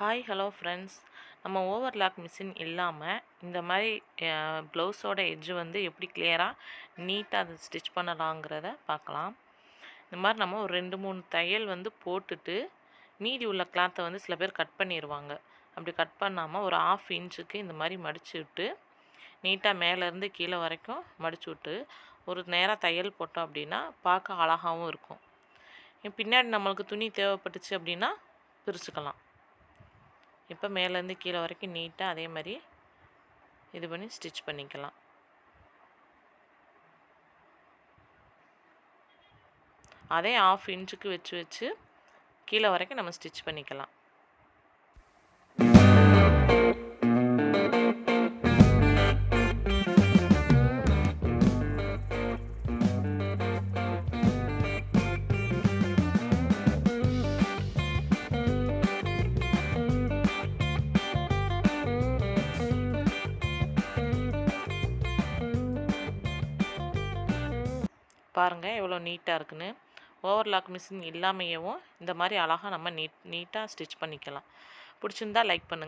Hi hello friends. நம்ம overlock machine இல்லாமல் இந்த மாதிரி ப்ளவுஸோட எட்ஜு வந்து எப்படி கிளியராக நீட்டாக அதை ஸ்டிச் பண்ணலாங்கிறத பார்க்கலாம். இந்த மாதிரி நம்ம ஒரு 2-3 தையல் வந்து போட்டுட்டு மீதி உள்ள கிளாத்தை வந்து சில பேர் கட் பண்ணிடுவாங்க. அப்படி கட் பண்ணாமல் ஒரு 1/2 இன்ச்சுக்கு இந்த மாதிரி மடித்து விட்டு நீட்டாக மேலேருந்து கீழே வரைக்கும் மடித்து விட்டு ஒரு நேராக தையல் போட்டோம் அப்படின்னா பார்க்க அழகாகவும் இருக்கும். பின்னாடி நம்மளுக்கு துணி தேவைப்பட்டுச்சு அப்படின்னா பிரிச்சுக்கலாம். இப்போ மேலேருந்து கீழே வரைக்கும் நீட்டாக அதே மாதிரி இது பண்ணி ஸ்டிச் பண்ணிக்கலாம். அதே 1/2 இன்ச்சுக்கு வச்சு கீழே வரைக்கும் நம்ம ஸ்டிச் பண்ணிக்கலாம். பாருங்கள் எவ்வளோ நீட்டாக இருக்குன்னு. ஓவர்லாக் மிஷின் இல்லாமையவும் இந்த மாதிரி அழகாக நம்ம நீட்டாக ஸ்டிச் பண்ணிக்கலாம். பிடிச்சிருந்தா லைக் பண்ணுங்கள்.